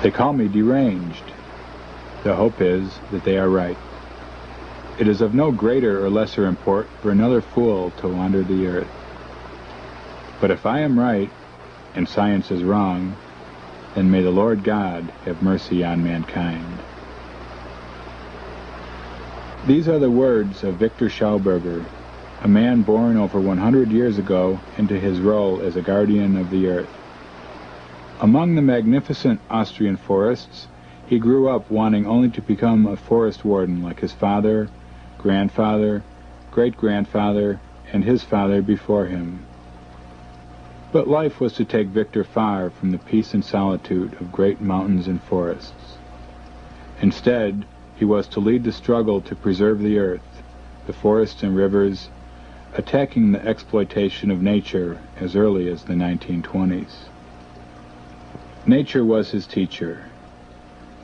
They call me deranged. The hope is that they are right. It is of no greater or lesser import for another fool to wander the earth. But if I am right, and science is wrong, then may the Lord God have mercy on mankind. These are the words of Viktor Schauberger, a man born over 100 years ago into his role as a guardian of the earth. Among the magnificent Austrian forests, he grew up wanting only to become a forest warden like his father, grandfather, great-grandfather, and his father before him. But life was to take Viktor far from the peace and solitude of great mountains and forests. Instead, he was to lead the struggle to preserve the earth, the forests and rivers, attacking the exploitation of nature as early as the 1920s. Nature was his teacher.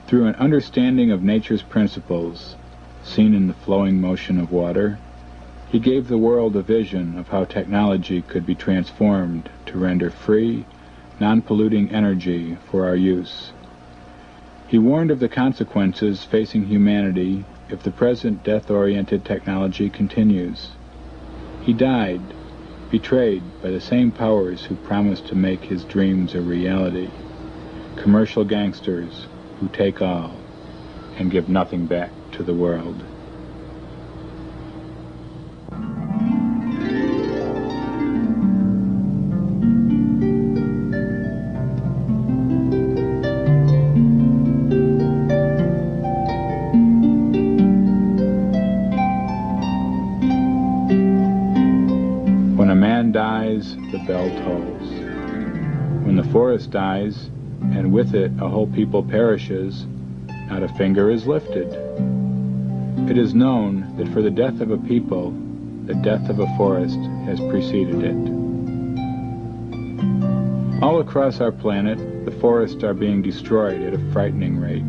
Through an understanding of nature's principles, seen in the flowing motion of water, he gave the world a vision of how technology could be transformed to render free, non-polluting energy for our use. He warned of the consequences facing humanity if the present death-oriented technology continues. He died, betrayed by the same powers who promised to make his dreams a reality, commercial gangsters who take all and give nothing back to the world. When a man dies, the bell tolls. When the forest dies, and with it a whole people perishes, not a finger is lifted. It is known that for the death of a people, the death of a forest has preceded it. All across our planet, the forests are being destroyed at a frightening rate.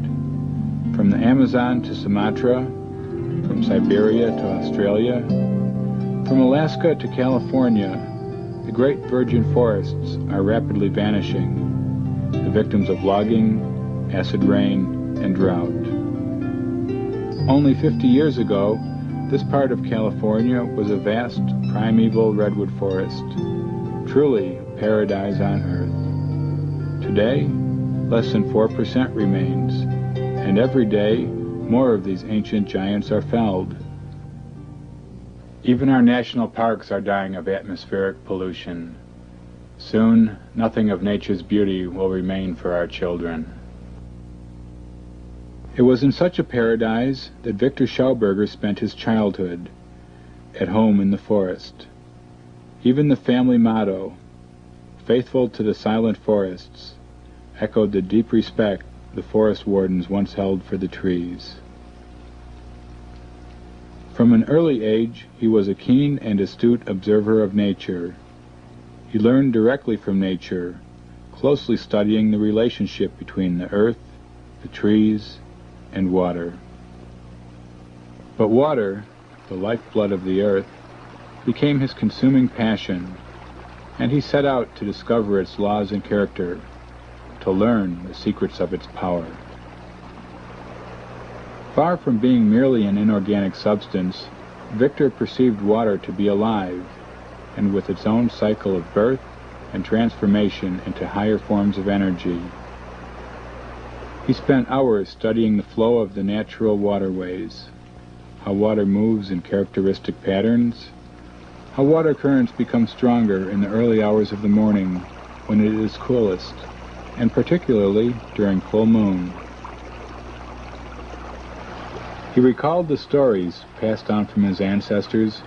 From the Amazon to Sumatra, from Siberia to Australia, from Alaska to California, the great virgin forests are rapidly vanishing, the victims of logging, acid rain, and drought. Only 50 years ago, this part of California was a vast, primeval redwood forest, truly a paradise on earth. Today, less than 4% remains, and every day, more of these ancient giants are felled. Even our national parks are dying of atmospheric pollution. Soon, nothing of nature's beauty will remain for our children. It was in such a paradise that Viktor Schauberger spent his childhood, at home in the forest. Even the family motto, "Faithful to the silent forests," echoed the deep respect the forest wardens once held for the trees. From an early age, he was a keen and astute observer of nature. He learned directly from nature, closely studying the relationship between the earth, the trees, and water. But water, the lifeblood of the earth, became his consuming passion, and he set out to discover its laws and character, to learn the secrets of its power. Far from being merely an inorganic substance, Viktor perceived water to be alive, and with its own cycle of birth and transformation into higher forms of energy. He spent hours studying the flow of the natural waterways, how water moves in characteristic patterns, how water currents become stronger in the early hours of the morning when it is coolest, and particularly during full moon. He recalled the stories passed on from his ancestors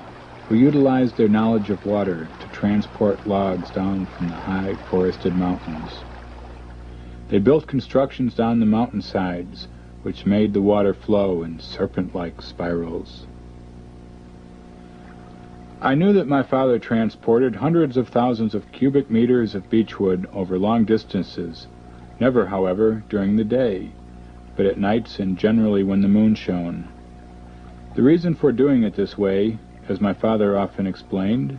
who utilized their knowledge of water to transport logs down from the high forested mountains. They built constructions down the mountainsides which made the water flow in serpent-like spirals. I knew that my father transported hundreds of thousands of cubic meters of beechwood over long distances, never, however, during the day, but at nights and generally when the moon shone. The reason for doing it this way, as my father often explained,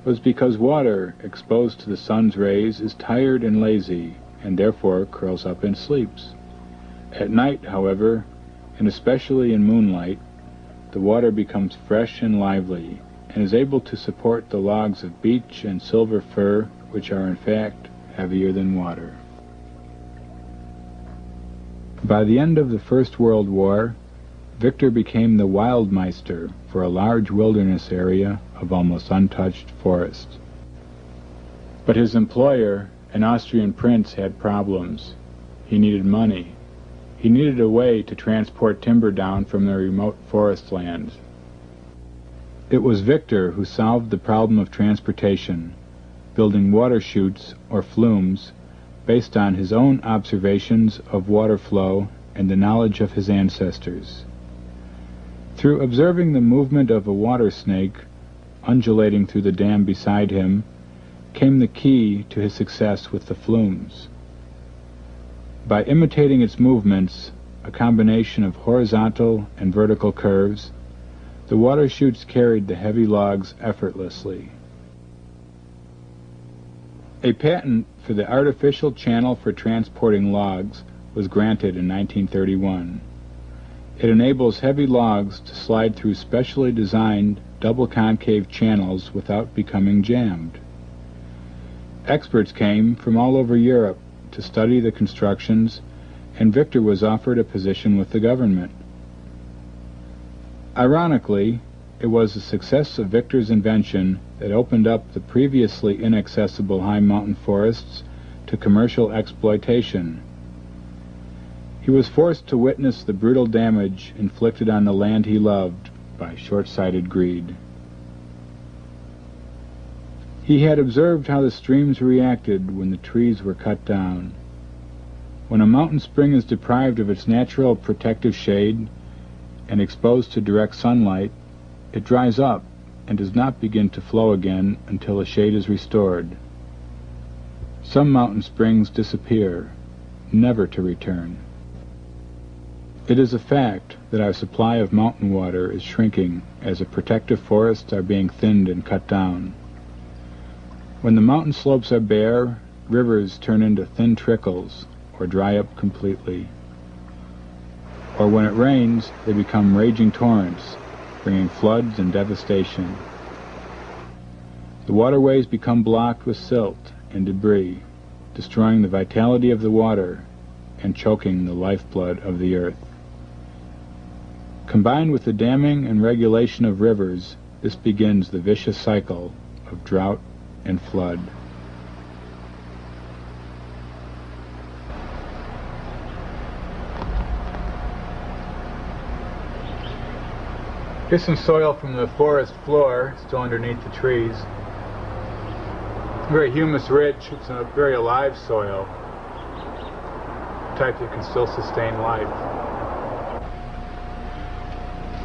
was because water exposed to the sun's rays is tired and lazy and therefore curls up and sleeps. At night, however, and especially in moonlight, the water becomes fresh and lively, and is able to support the logs of beech and silver fir, which are in fact heavier than water. By the end of the First World War, Viktor became the Wildmeister for a large wilderness area of almost untouched forest. But his employer, an Austrian prince, had problems. He needed money. He needed a way to transport timber down from the remote forest lands. It was Viktor who solved the problem of transportation, building water chutes or flumes based on his own observations of water flow and the knowledge of his ancestors. Through observing the movement of a water snake undulating through the dam beside him came the key to his success with the flumes. By imitating its movements, a combination of horizontal and vertical curves, the water chutes carried the heavy logs effortlessly. A patent for the artificial channel for transporting logs was granted in 1931. It enables heavy logs to slide through specially designed double concave channels without becoming jammed. Experts came from all over Europe to study the constructions, and Viktor was offered a position with the government. Ironically, it was the success of Viktor's invention that opened up the previously inaccessible high mountain forests to commercial exploitation. He was forced to witness the brutal damage inflicted on the land he loved by short-sighted greed. He had observed how the streams reacted when the trees were cut down. When a mountain spring is deprived of its natural protective shade and exposed to direct sunlight, it dries up and does not begin to flow again until the shade is restored. Some mountain springs disappear, never to return. It is a fact that our supply of mountain water is shrinking as the protective forests are being thinned and cut down. When the mountain slopes are bare, rivers turn into thin trickles or dry up completely. Or when it rains, they become raging torrents, bringing floods and devastation. The waterways become blocked with silt and debris, destroying the vitality of the water and choking the lifeblood of the earth. Combined with the damming and regulation of rivers, this begins the vicious cycle of drought and flood. Here's some soil from the forest floor, still underneath the trees. Very humus-rich. It's a very alive soil, type that can still sustain life.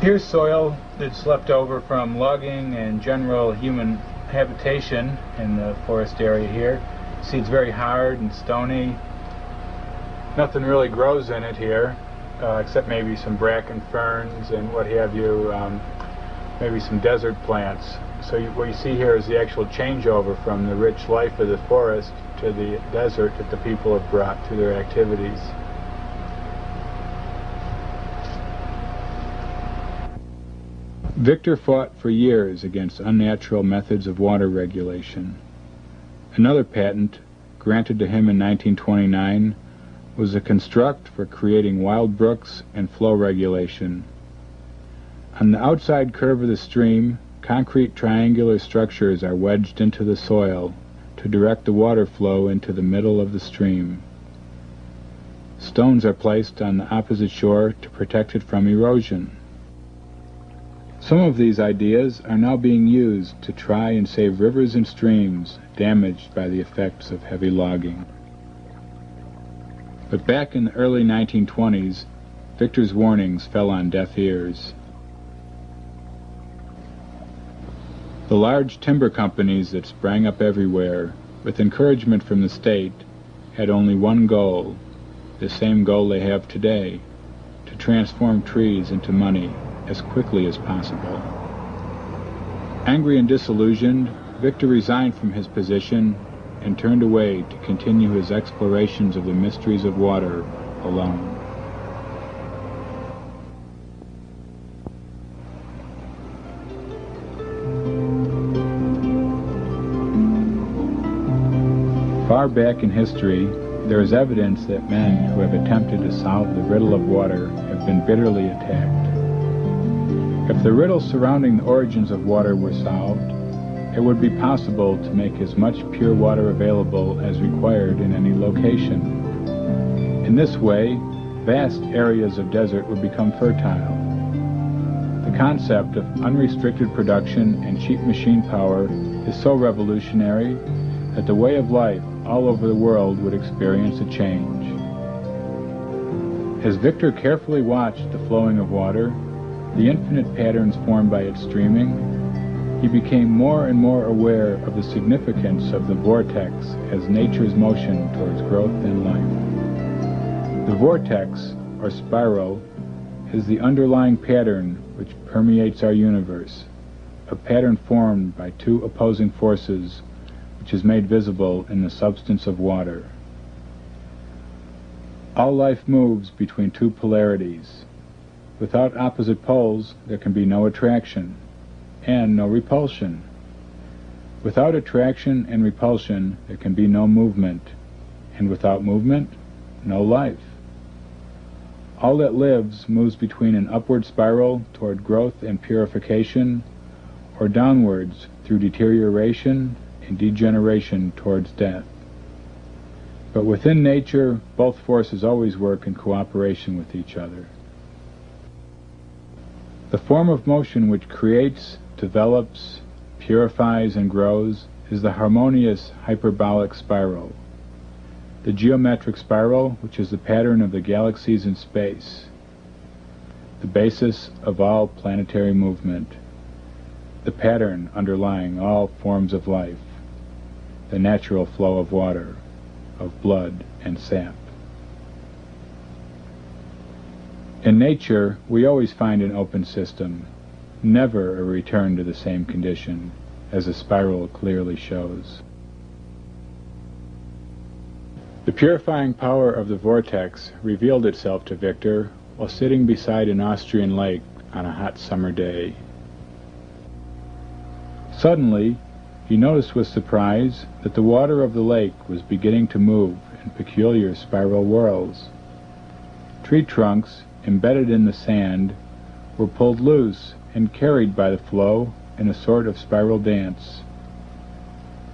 Here's soil that's left over from logging and general human habitation in the forest area here. See, it's very hard and stony. Nothing really grows in it here, except maybe some bracken ferns and what have you, maybe some desert plants. So what you see here is the actual changeover from the rich life of the forest to the desert that the people have brought through their activities. Viktor fought for years against unnatural methods of water regulation. Another patent, granted to him in 1929, was a construct for creating wild brooks and flow regulation. On the outside curve of the stream, concrete triangular structures are wedged into the soil to direct the water flow into the middle of the stream. Stones are placed on the opposite shore to protect it from erosion. Some of these ideas are now being used to try and save rivers and streams damaged by the effects of heavy logging. But back in the early 1920s, Viktor's warnings fell on deaf ears. The large timber companies that sprang up everywhere, with encouragement from the state, had only one goal, the same goal they have today, to transform trees into money as quickly as possible. Angry and disillusioned, Viktor resigned from his position and turned away to continue his explorations of the mysteries of water alone. Far back in history, there is evidence that men who have attempted to solve the riddle of water have been bitterly attacked. If the riddle surrounding the origins of water were solved, it would be possible to make as much pure water available as required in any location. In this way, vast areas of desert would become fertile. The concept of unrestricted production and cheap machine power is so revolutionary that the way of life all over the world would experience a change. As Viktor carefully watched the flowing of water, the infinite patterns formed by its streaming, he became more and more aware of the significance of the vortex as nature's motion towards growth and life. The vortex, or spiral, is the underlying pattern which permeates our universe, a pattern formed by two opposing forces which is made visible in the substance of water. All life moves between two polarities. Without opposite poles, there can be no attraction and no repulsion. Without attraction and repulsion, there can be no movement, and without movement, no life. All that lives moves between an upward spiral toward growth and purification, or downwards through deterioration and degeneration towards death. But within nature, both forces always work in cooperation with each other. The form of motion which creates, develops, purifies, and grows is the harmonious hyperbolic spiral, the geometric spiral which is the pattern of the galaxies in space, the basis of all planetary movement, the pattern underlying all forms of life, the natural flow of water, of blood and sap. In nature, we always find an open system, never a return to the same condition, as the spiral clearly shows. The purifying power of the vortex revealed itself to Viktor while sitting beside an Austrian lake on a hot summer day. Suddenly, he noticed with surprise that the water of the lake was beginning to move in peculiar spiral whirls. Tree trunks, embedded in the sand, were pulled loose and carried by the flow in a sort of spiral dance.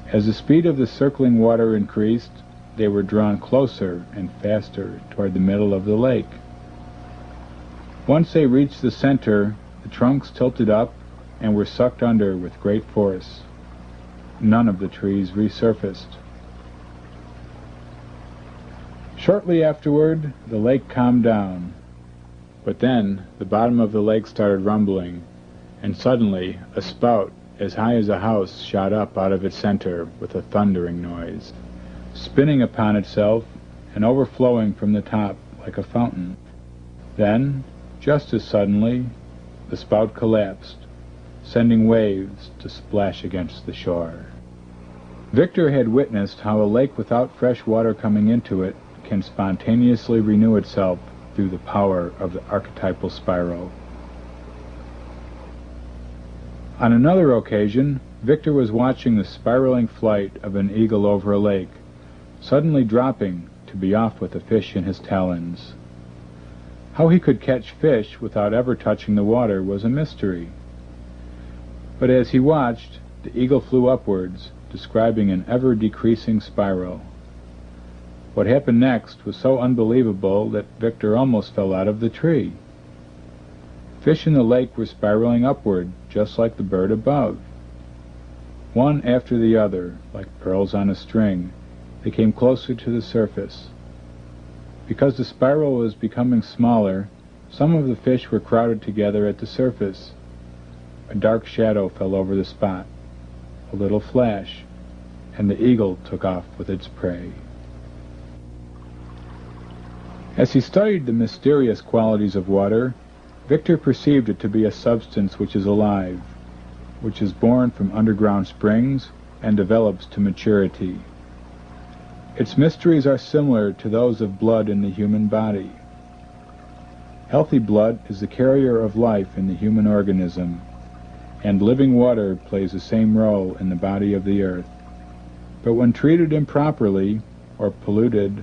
As the speed of the circling water increased, they were drawn closer and faster toward the middle of the lake. Once they reached the center, the trunks tilted up and were sucked under with great force. None of the trees resurfaced. Shortly afterward, the lake calmed down, but then the bottom of the lake started rumbling, and suddenly a spout as high as a house shot up out of its center with a thundering noise, spinning upon itself and overflowing from the top like a fountain. Then, just as suddenly, the spout collapsed, sending waves to splash against the shore. Viktor had witnessed how a lake without fresh water coming into it can spontaneously renew itself through the power of the archetypal spiral. On another occasion, Viktor was watching the spiraling flight of an eagle over a lake, suddenly dropping to be off with a fish in his talons. How he could catch fish without ever touching the water was a mystery. But as he watched, the eagle flew upwards, describing an ever-decreasing spiral. What happened next was so unbelievable that Viktor almost fell out of the tree. Fish in the lake were spiraling upward, just like the bird above. One after the other, like pearls on a string, they came closer to the surface. Because the spiral was becoming smaller, some of the fish were crowded together at the surface. A dark shadow fell over the spot, a little flash, and the eagle took off with its prey. As he studied the mysterious qualities of water, Viktor perceived it to be a substance which is alive, which is born from underground springs and develops to maturity. Its mysteries are similar to those of blood in the human body. Healthy blood is the carrier of life in the human organism, and living water plays the same role in the body of the earth. But when treated improperly, or polluted,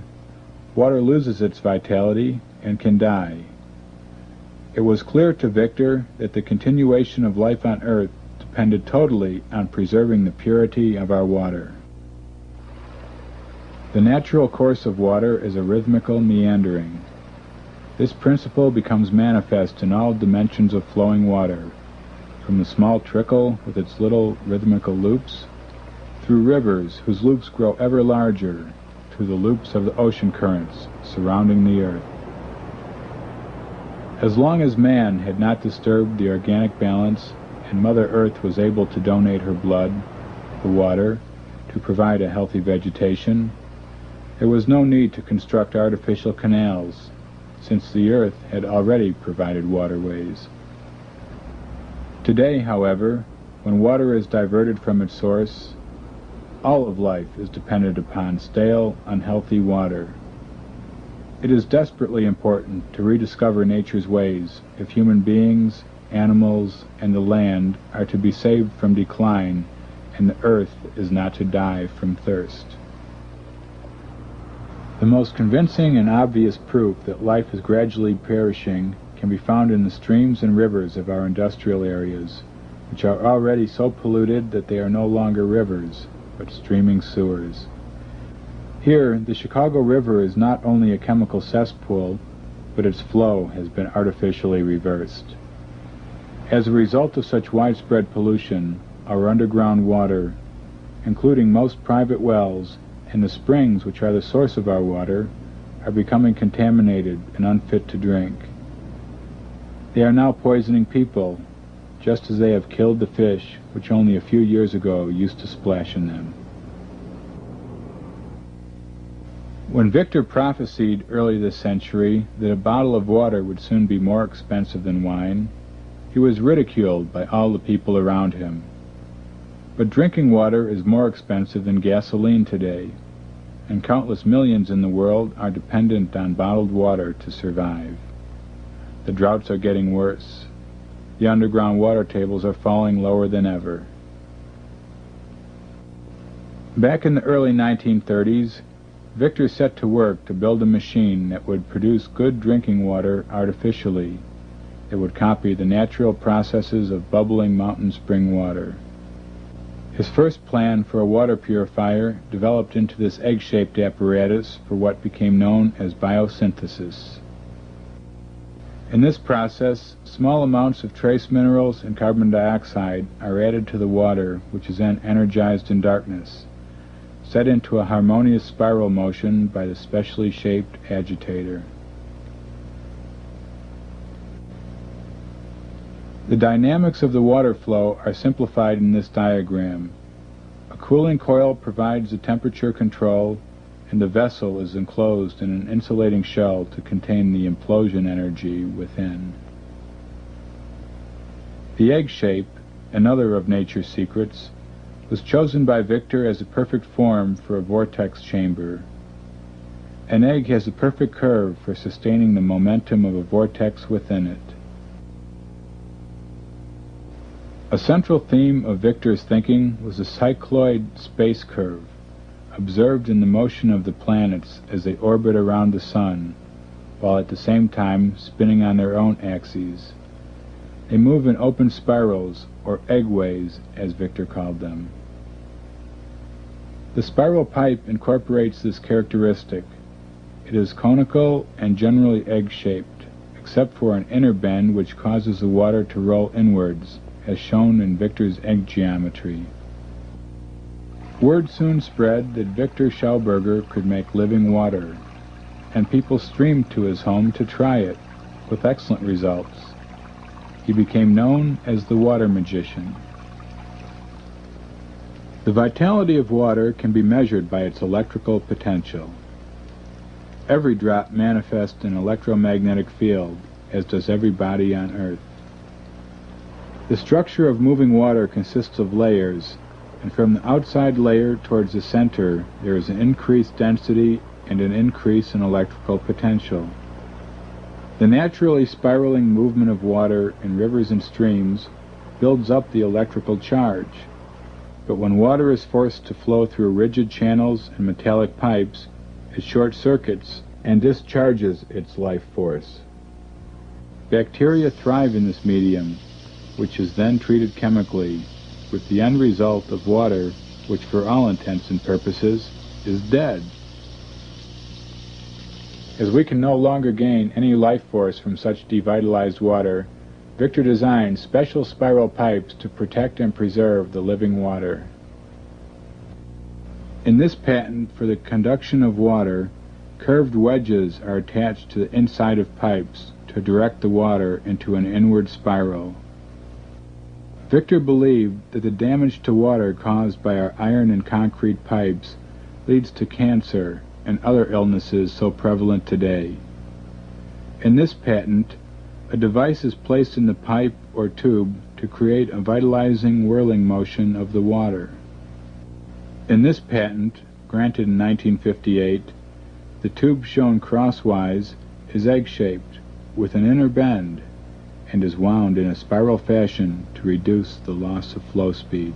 water loses its vitality and can die. It was clear to Viktor that the continuation of life on earth depended totally on preserving the purity of our water. The natural course of water is a rhythmical meandering. This principle becomes manifest in all dimensions of flowing water, from the small trickle with its little rhythmical loops, through rivers whose loops grow ever larger, to the loops of the ocean currents surrounding the earth. As long as man had not disturbed the organic balance and Mother Earth was able to donate her blood, the water, to provide a healthy vegetation, there was no need to construct artificial canals, since the earth had already provided waterways. Today, however, when water is diverted from its source, all of life is dependent upon stale, unhealthy water. It is desperately important to rediscover nature's ways if human beings, animals, and the land are to be saved from decline and the earth is not to die from thirst. The most convincing and obvious proof that life is gradually perishing can be found in the streams and rivers of our industrial areas, which are already so polluted that they are no longer rivers, but streaming sewers. Here, the Chicago River is not only a chemical cesspool, but its flow has been artificially reversed. As a result of such widespread pollution, our underground water, including most private wells, and the springs which are the source of our water, are becoming contaminated and unfit to drink. They are now poisoning people, just as they have killed the fish which only a few years ago used to splash in them. When Viktor prophesied early this century that a bottle of water would soon be more expensive than wine, he was ridiculed by all the people around him. But drinking water is more expensive than gasoline today, and countless millions in the world are dependent on bottled water to survive. The droughts are getting worse. The underground water tables are falling lower than ever. Back in the early 1930s, Viktor set to work to build a machine that would produce good drinking water artificially. It would copy the natural processes of bubbling mountain spring water. His first plan for a water purifier developed into this egg-shaped apparatus for what became known as biosynthesis. In this process, small amounts of trace minerals and carbon dioxide are added to the water, which is then energized in darkness, set into a harmonious spiral motion by the specially shaped agitator. The dynamics of the water flow are simplified in this diagram. A cooling coil provides the temperature control, and the vessel is enclosed in an insulating shell to contain the implosion energy within. The egg shape, another of nature's secrets, was chosen by Viktor as a perfect form for a vortex chamber. An egg has a perfect curve for sustaining the momentum of a vortex within it. A central theme of Viktor's thinking was the cycloid space curve, observed in the motion of the planets as they orbit around the sun, while at the same time spinning on their own axes. They move in open spirals, or eggways, as Viktor called them. The spiral pipe incorporates this characteristic. It is conical and generally egg-shaped, except for an inner bend which causes the water to roll inwards, as shown in Viktor's egg geometry. Word soon spread that Viktor Schauberger could make living water, and people streamed to his home to try it, with excellent results. He became known as the water magician. The vitality of water can be measured by its electrical potential. Every drop manifests an electromagnetic field, as does every body on Earth. The structure of moving water consists of layers, and from the outside layer towards the center there is an increased density and an increase in electrical potential. The naturally spiraling movement of water in rivers and streams builds up the electrical charge, but when water is forced to flow through rigid channels and metallic pipes, it short circuits and discharges its life force. Bacteria thrive in this medium, which is then treated chemically, with the end result of water, which for all intents and purposes is dead. As we can no longer gain any life force from such devitalized water, Viktor designed special spiral pipes to protect and preserve the living water. In this patent for the conduction of water, curved wedges are attached to the inside of pipes to direct the water into an inward spiral. Viktor believed that the damage to water caused by our iron and concrete pipes leads to cancer and other illnesses so prevalent today. In this patent, a device is placed in the pipe or tube to create a vitalizing whirling motion of the water. In this patent, granted in 1958, the tube shown crosswise is egg-shaped with an inner bend and is wound in a spiral fashion to reduce the loss of flow speed.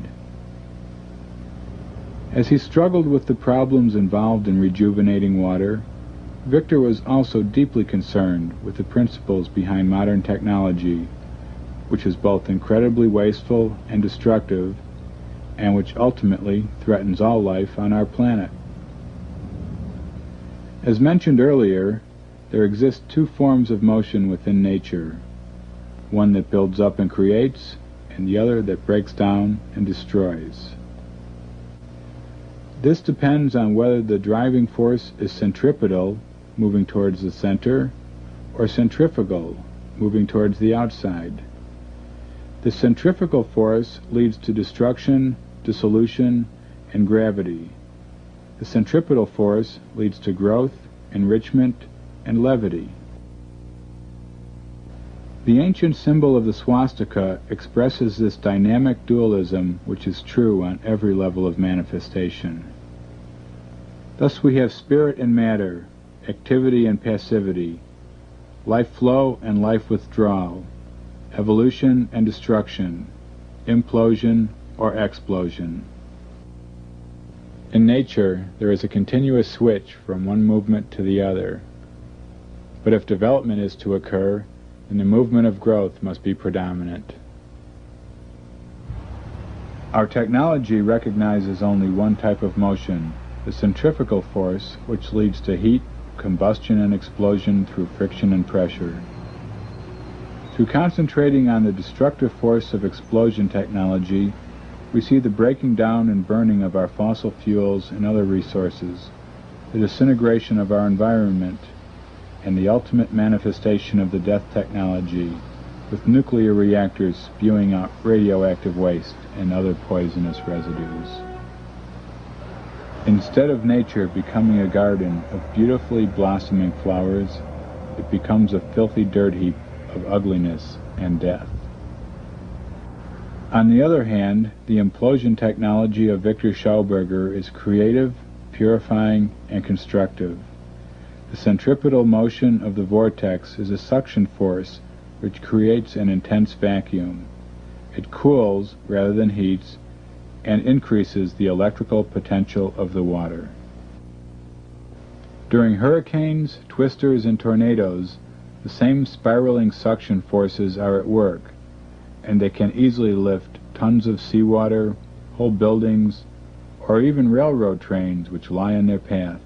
As he struggled with the problems involved in rejuvenating water, Viktor was also deeply concerned with the principles behind modern technology, which is both incredibly wasteful and destructive, and which ultimately threatens all life on our planet. As mentioned earlier, there exist two forms of motion within nature, one that builds up and creates, and the other that breaks down and destroys. This depends on whether the driving force is centripetal, moving towards the center, or centrifugal, moving towards the outside. The centrifugal force leads to destruction, dissolution, and gravity. The centripetal force leads to growth, enrichment, and levity. The ancient symbol of the swastika expresses this dynamic dualism which is true on every level of manifestation. Thus we have spirit and matter, activity and passivity, life flow and life withdrawal, evolution and destruction, implosion or explosion. In nature, there is a continuous switch from one movement to the other. But if development is to occur, then the movement of growth must be predominant. Our technology recognizes only one type of motion, the centrifugal force, which leads to heat, combustion, and explosion through friction and pressure. Through concentrating on the destructive force of explosion technology, we see the breaking down and burning of our fossil fuels and other resources, the disintegration of our environment, and the ultimate manifestation of the death technology, with nuclear reactors spewing out radioactive waste and other poisonous residues. Instead of nature becoming a garden of beautifully blossoming flowers, it becomes a filthy dirt heap of ugliness and death. On the other hand, the implosion technology of Viktor Schauberger is creative, purifying, and constructive. The centripetal motion of the vortex is a suction force which creates an intense vacuum. It cools rather than heats and increases the electrical potential of the water. During hurricanes, twisters, and tornadoes, the same spiraling suction forces are at work, and they can easily lift tons of seawater, whole buildings, or even railroad trains which lie in their path.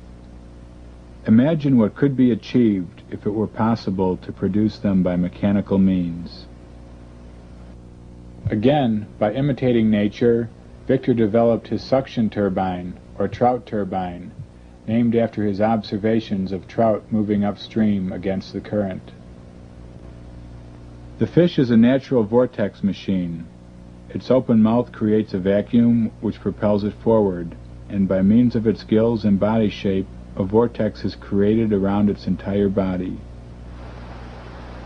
Imagine what could be achieved if it were possible to produce them by mechanical means. Again, by imitating nature, Viktor developed his suction turbine, or trout turbine, named after his observations of trout moving upstream against the current. The fish is a natural vortex machine. Its open mouth creates a vacuum which propels it forward, and by means of its gills and body shape, a vortex is created around its entire body.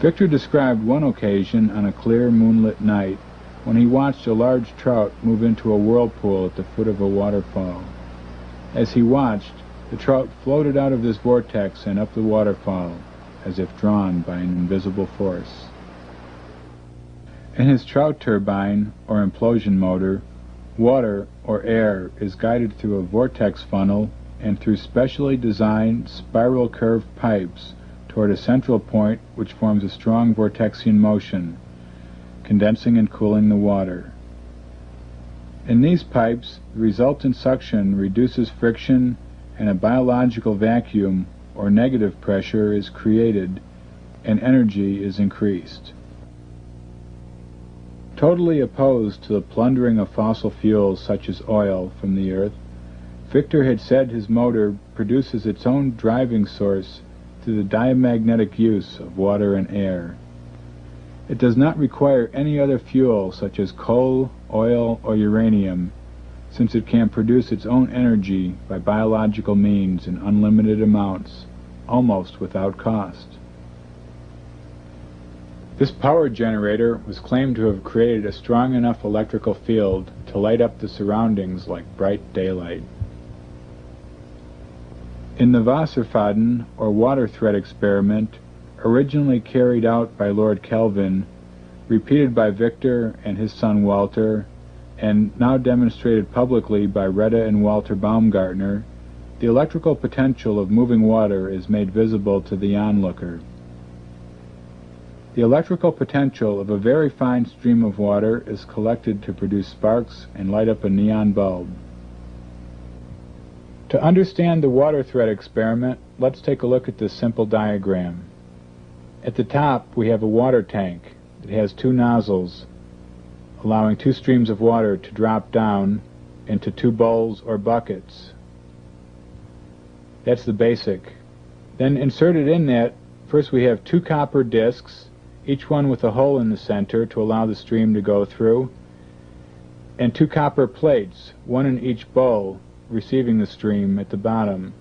Viktor described one occasion on a clear moonlit night when he watched a large trout move into a whirlpool at the foot of a waterfall. As he watched, the trout floated out of this vortex and up the waterfall, as if drawn by an invisible force. In his trout turbine, or implosion motor, water, or air, is guided through a vortex funnel and through specially designed spiral curved pipes toward a central point which forms a strong vortexian motion, condensing and cooling the water. In these pipes, the resultant suction reduces friction and a biological vacuum or negative pressure is created and energy is increased. Totally opposed to the plundering of fossil fuels such as oil from the earth, Viktor had said his motor produces its own driving source through the diamagnetic use of water and air. It does not require any other fuel such as coal, oil, or uranium, since it can produce its own energy by biological means in unlimited amounts, almost without cost. This power generator was claimed to have created a strong enough electrical field to light up the surroundings like bright daylight. In the Wasserfaden, or water thread experiment, originally carried out by Lord Kelvin, repeated by Viktor and his son Walter, and now demonstrated publicly by Retta and Walter Baumgartner, the electrical potential of moving water is made visible to the onlooker. The electrical potential of a very fine stream of water is collected to produce sparks and light up a neon bulb. To understand the water thread experiment, let's take a look at this simple diagram. At the top, we have a water tank. It has two nozzles, allowing two streams of water to drop down into two bowls or buckets. That's the basic. Then inserted in that, first we have two copper discs, each one with a hole in the center to allow the stream to go through, and two copper plates, one in each bowl, receiving the stream at the bottom.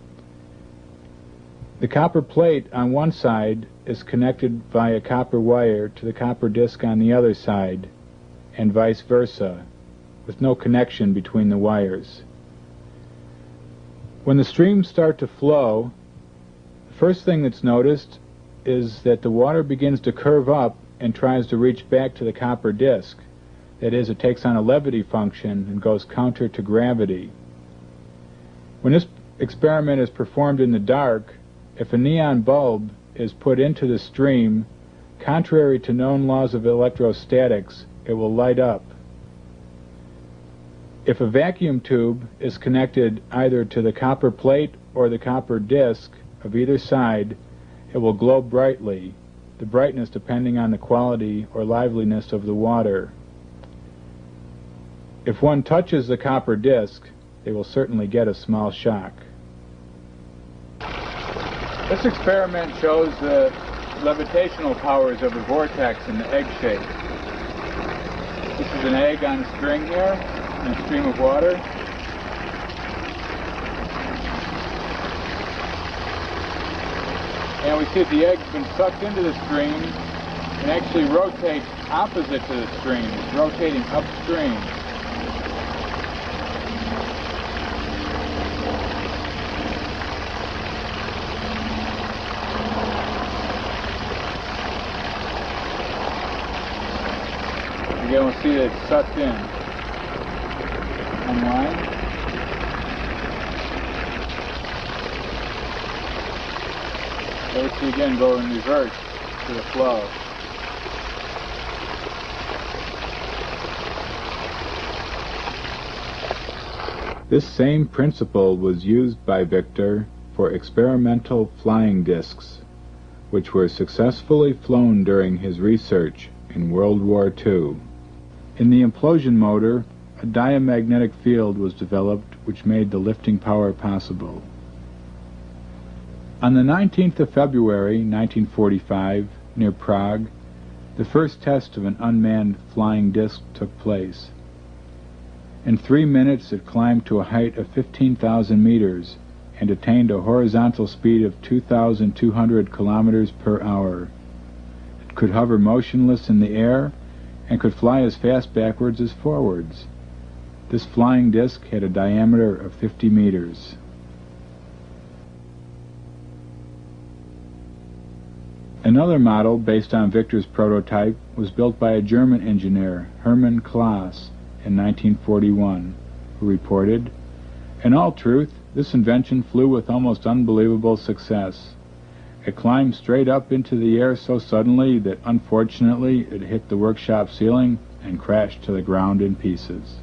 The copper plate on one side is connected via copper wire to the copper disc on the other side, and vice versa, with no connection between the wires. When the streams start to flow, the first thing that's noticed is that the water begins to curve up and tries to reach back to the copper disc. That is, it takes on a levity function and goes counter to gravity. When this experiment is performed in the dark, if a neon bulb is put into the stream, contrary to known laws of electrostatics, it will light up. If a vacuum tube is connected either to the copper plate or the copper disc of either side, it will glow brightly, the brightness depending on the quality or liveliness of the water. If one touches the copper disc, they will certainly get a small shock. This experiment shows the levitational powers of a vortex in the egg shape. This is an egg on a string here, in a stream of water. And we see that the egg's been sucked into the stream and actually rotates opposite to the stream. It's rotating upstream. Again, we'll see that it's sucked in. Unwind. Let's see again go in reverse to the flow. This same principle was used by Viktor for experimental flying discs, which were successfully flown during his research in World War II. In the implosion motor, a diamagnetic field was developed which made the lifting power possible. On the 19th of February, 1945, near Prague, the first test of an unmanned flying disc took place. In 3 minutes it climbed to a height of 15,000 meters and attained a horizontal speed of 2,200 kilometers per hour. It could hover motionless in the air and could fly as fast backwards as forwards. This flying disc had a diameter of 50 meters. Another model, based on Viktor's prototype, was built by a German engineer, Hermann Klaas, in 1941, who reported, "In all truth, this invention flew with almost unbelievable success. It climbed straight up into the air so suddenly that, unfortunately, it hit the workshop ceiling and crashed to the ground in pieces."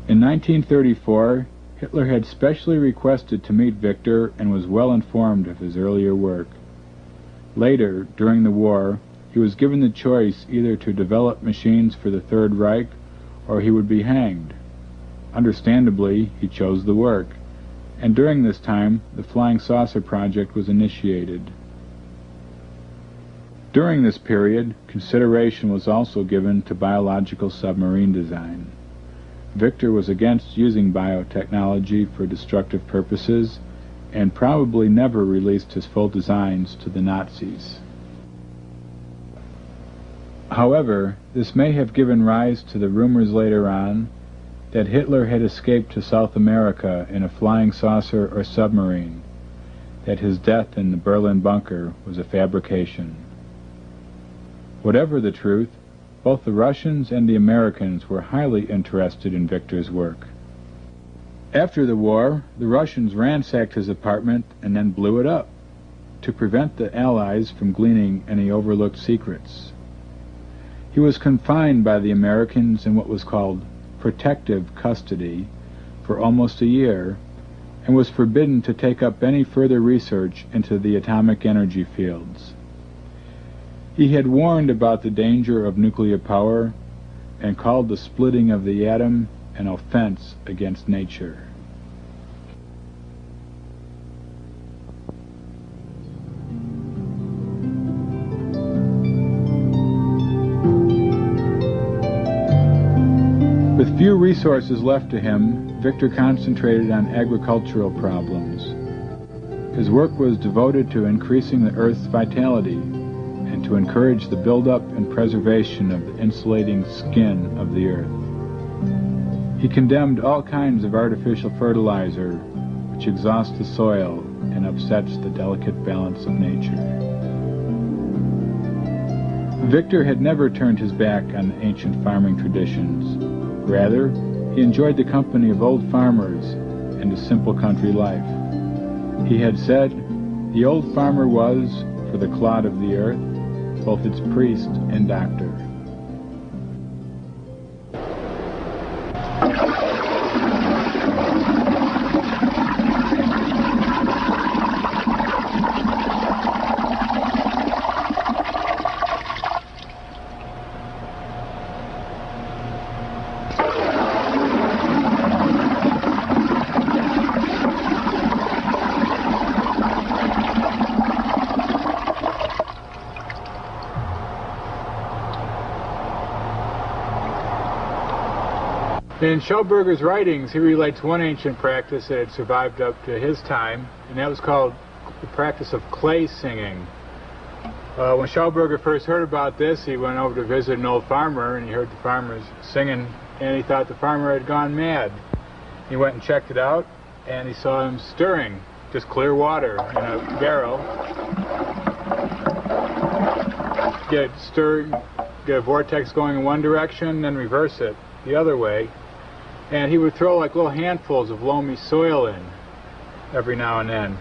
In 1934, Hitler had specially requested to meet Viktor and was well informed of his earlier work. Later, during the war, he was given the choice either to develop machines for the Third Reich or he would be hanged. Understandably, he chose the work, and during this time, the Flying Saucer Project was initiated. During this period, consideration was also given to biological submarine design. Viktor was against using biotechnology for destructive purposes, and probably never released his full designs to the Nazis. However, this may have given rise to the rumors later on that Hitler had escaped to South America in a flying saucer or submarine, that his death in the Berlin bunker was a fabrication. Whatever the truth, both the Russians and the Americans were highly interested in Viktor's work. After the war, the Russians ransacked his apartment and then blew it up to prevent the Allies from gleaning any overlooked secrets. He was confined by the Americans in what was called protective custody for almost a year and was forbidden to take up any further research into the atomic energy fields. He had warned about the danger of nuclear power and called the splitting of the atom an offense against nature. With few resources left to him, Viktor concentrated on agricultural problems. His work was devoted to increasing the Earth's vitality and to encourage the buildup and preservation of the insulating skin of the Earth. He condemned all kinds of artificial fertilizer, which exhausts the soil and upsets the delicate balance of nature. Viktor had never turned his back on the ancient farming traditions. Rather, he enjoyed the company of old farmers and a simple country life. He had said, "The old farmer was, for the clod of the earth, both its priest and doctor." In Schauberger's writings, he relates one ancient practice that had survived up to his time, and that was called the practice of clay singing. When Schauberger first heard about this, he went over to visit an old farmer, and he heard the farmers singing, and he thought the farmer had gone mad. He went and checked it out, and he saw him stirring just clear water in a barrel. Get a vortex going in one direction, then reverse it the other way. And he would throw like little handfuls of loamy soil in every now and then.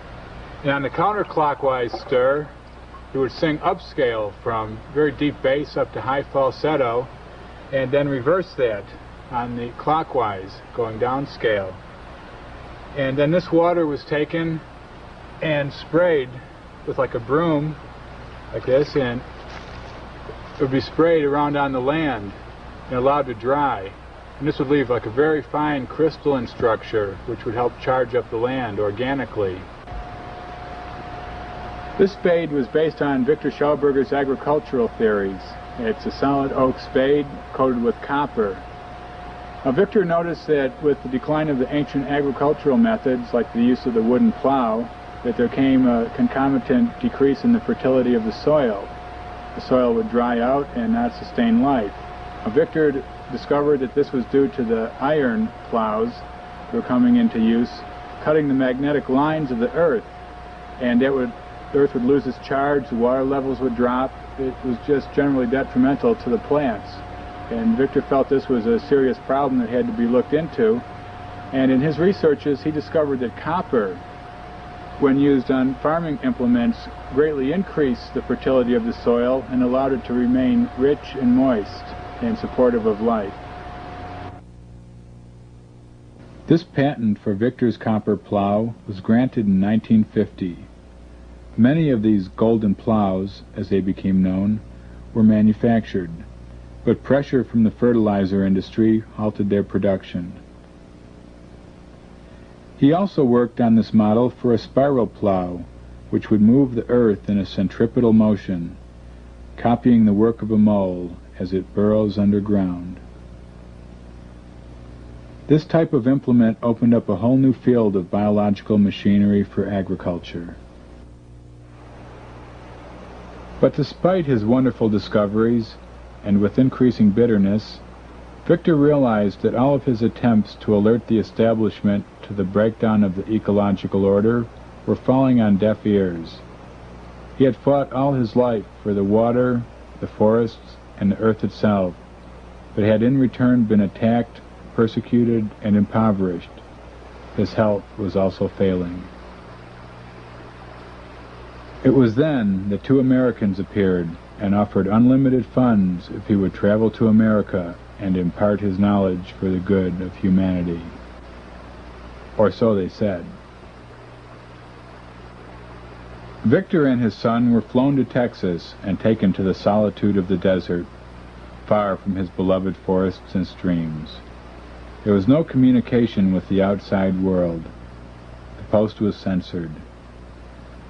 And on the counterclockwise stir, he would sing upscale from very deep bass up to high falsetto, and then reverse that on the clockwise, going downscale. And then this water was taken and sprayed with like a broom, like this, and it would be sprayed around on the land and allowed to dry. And this would leave like a very fine crystalline structure which would help charge up the land organically. This spade was based on Viktor Schauberger's agricultural theories. It's a solid oak spade coated with copper. Now, Viktor noticed that with the decline of the ancient agricultural methods, like the use of the wooden plow, that there came a concomitant decrease in the fertility of the soil. the soil would dry out and not sustain life. Victor discovered that this was due to the iron plows that were coming into use, cutting the magnetic lines of the earth, and the earth would lose its charge, the water levels would drop. It was just generally detrimental to the plants. And Victor felt this was a serious problem that had to be looked into. And in his researches, he discovered that copper, when used on farming implements, greatly increased the fertility of the soil and allowed it to remain rich and moist and supportive of life. This patent for Victor's copper plow was granted in 1950. Many of these golden plows, as they became known, were manufactured, but pressure from the fertilizer industry halted their production. He also worked on this model for a spiral plow, which would move the earth in a centripetal motion, copying the work of a mole as it burrows underground. This type of implement opened up a whole new field of biological machinery for agriculture. But despite his wonderful discoveries, and with increasing bitterness, Victor realized that all of his attempts to alert the establishment to the breakdown of the ecological order were falling on deaf ears. He had fought all his life for the water, the forests, and the earth itself, but had in return been attacked, persecuted, and impoverished. His health was also failing. It was then that two Americans appeared and offered unlimited funds if he would travel to America and impart his knowledge for the good of humanity. Or so they said. Victor and his son were flown to Texas and taken to the solitude of the desert, far from his beloved forests and streams. There was no communication with the outside world. The post was censored.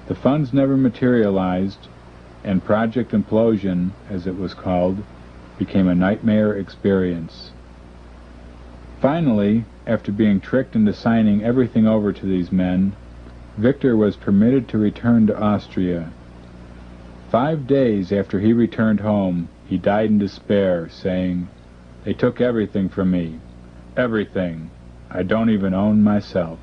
The funds never materialized, and Project Implosion, as it was called, became a nightmare experience. Finally, after being tricked into signing everything over to these men, Victor was permitted to return to Austria. 5 days after he returned home, he died in despair, saying, "They took everything from me. Everything. I don't even own myself."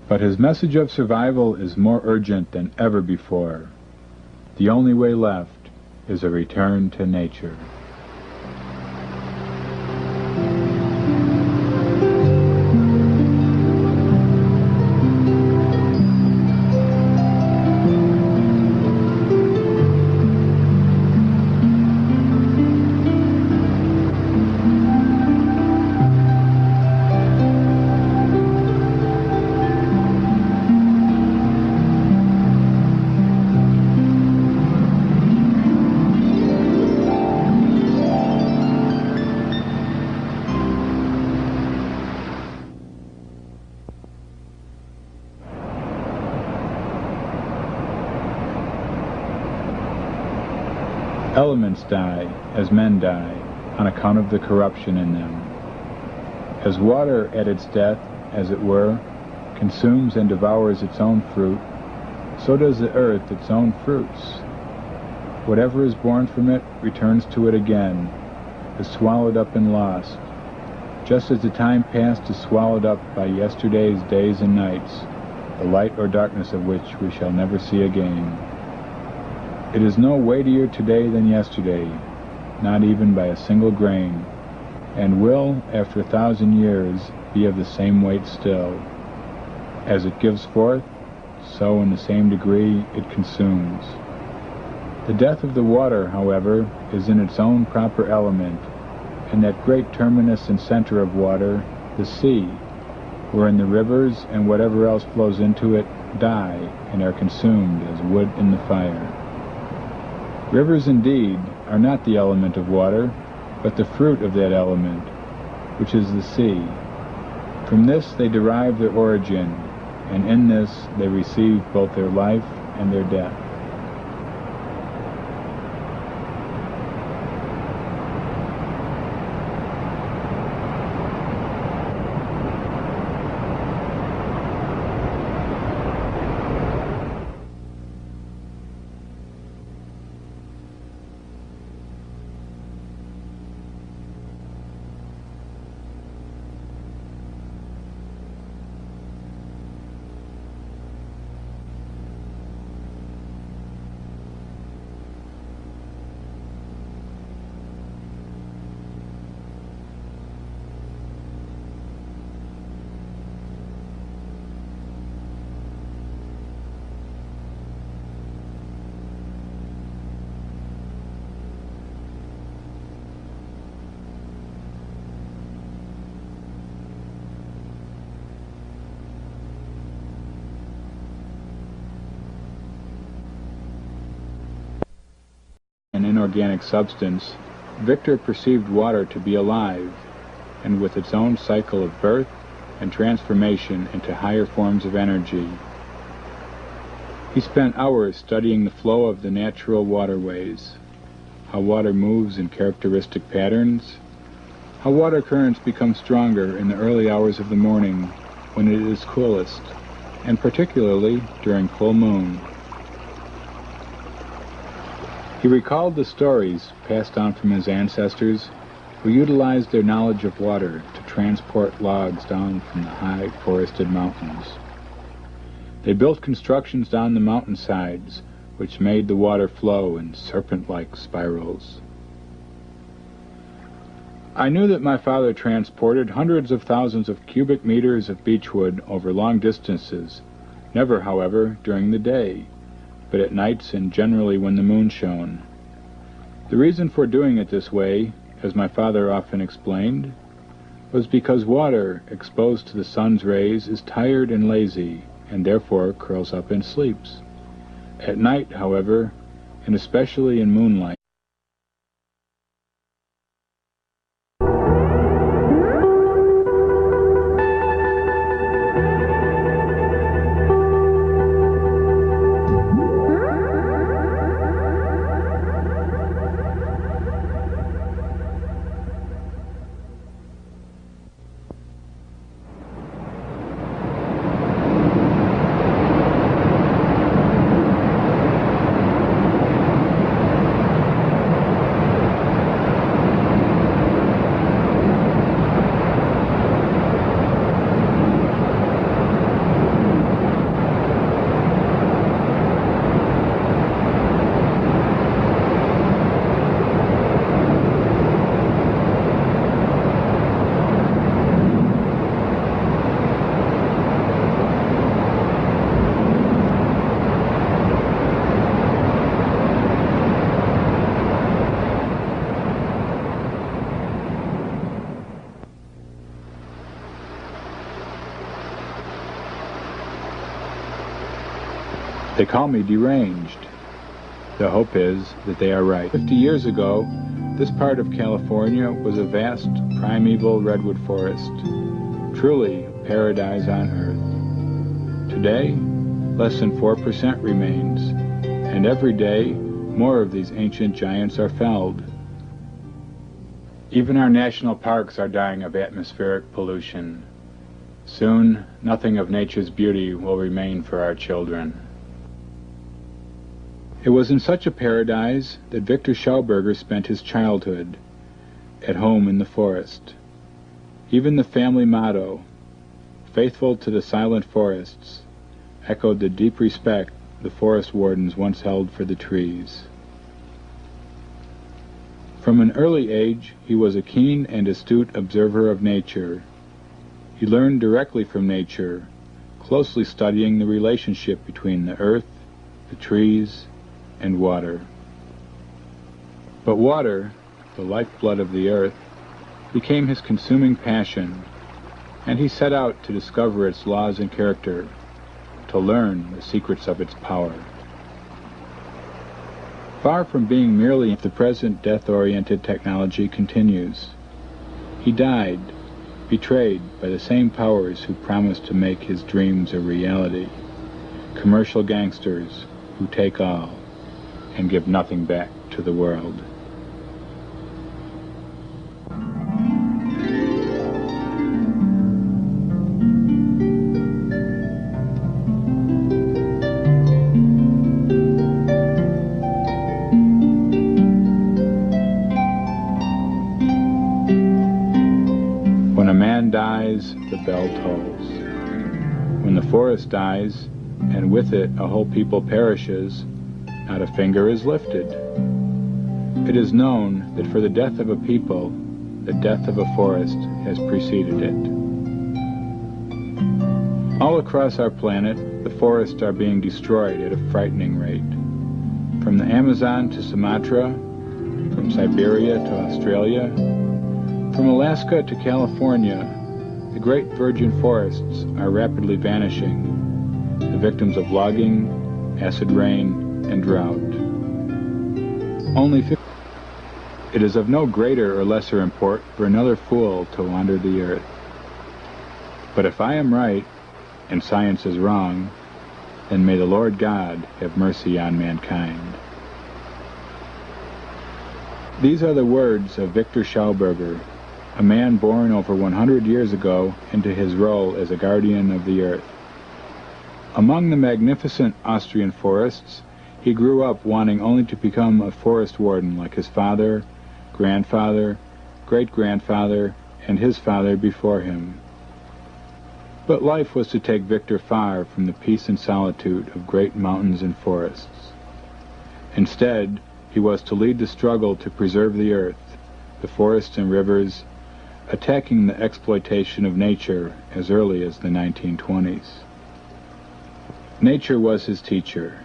But his message of survival is more urgent than ever before. The only way left is a return to nature. Elements die as men die on account of the corruption in them. As water at its death, as it were, consumes and devours its own fruit, so does the earth its own fruits. Whatever is born from it returns to it again, is swallowed up and lost, just as the time past is swallowed up by yesterday's days and nights, the light or darkness of which we shall never see again. It is no weightier today than yesterday, not even by a single grain, and will, after 1,000 years, be of the same weight still. As it gives forth, so in the same degree it consumes. The death of the water, however, is in its own proper element, and that great terminus and center of water, the sea, wherein the rivers and whatever else flows into it die and are consumed as wood in the fire. Rivers, indeed, are not the element of water, but the fruit of that element, which is the sea. From this they derive their origin, and in this they receive both their life and their death. inorganic substance, Viktor perceived water to be alive, and with its own cycle of birth and transformation into higher forms of energy. He spent hours studying the flow of the natural waterways, how water moves in characteristic patterns, how water currents become stronger in the early hours of the morning when it is coolest, and particularly during full moon. He recalled the stories passed on from his ancestors who utilized their knowledge of water to transport logs down from the high forested mountains. They built constructions down the mountainsides which made the water flow in serpent-like spirals. I knew that my father transported hundreds of thousands of cubic meters of beechwood over long distances, never, however, during the day, but at nights and generally when the moon shone. The reason for doing it this way, as my father often explained, was because water exposed to the sun's rays is tired and lazy, and therefore curls up and sleeps. At night, however, and especially in moonlight, they call me deranged. The hope is that they are right. 50 years ago, this part of California was a vast, primeval redwood forest, truly a paradise on earth. Today, less than 4% remains, and every day, more of these ancient giants are felled. Even our national parks are dying of atmospheric pollution. Soon, nothing of nature's beauty will remain for our children. It was in such a paradise that Viktor Schauberger spent his childhood, at home in the forest. Even the family motto, "Faithful to the silent forests," echoed the deep respect the forest wardens once held for the trees. From an early age, he was a keen and astute observer of nature. He learned directly from nature, closely studying the relationship between the earth, the trees, and water. But water, the lifeblood of the earth, became his consuming passion, and he set out to discover its laws and character, to learn the secrets of its power. Far from being merely the present death-oriented technology continues. He died, betrayed by the same powers who promised to make his dreams a reality, commercial gangsters who take all and give nothing back to the world. When a man dies, the bell tolls. When the forest dies, and with it a whole people perishes, not a finger is lifted. It is known that for the death of a people, the death of a forest has preceded it. All across our planet, the forests are being destroyed at a frightening rate. From the Amazon to Sumatra, from Siberia to Australia, from Alaska to California, the great virgin forests are rapidly vanishing, the victims of logging, acid rain, and drought. Only It is of no greater or lesser import for another fool to wander the earth. But if I am right, and science is wrong, then may the Lord God have mercy on mankind. These are the words of Viktor Schauberger, a man born over 100 years ago into his role as a guardian of the earth. Among the magnificent Austrian forests, he grew up wanting only to become a forest warden like his father, grandfather, great-grandfather, and his father before him. But life was to take Viktor far from the peace and solitude of great mountains and forests. Instead, he was to lead the struggle to preserve the earth, the forests and rivers, attacking the exploitation of nature as early as the 1920s. Nature was his teacher.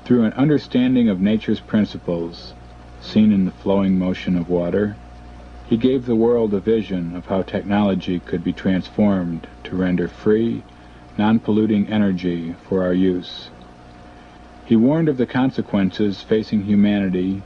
Through an understanding of nature's principles, seen in the flowing motion of water, he gave the world a vision of how technology could be transformed to render free, non-polluting energy for our use. He warned of the consequences facing humanity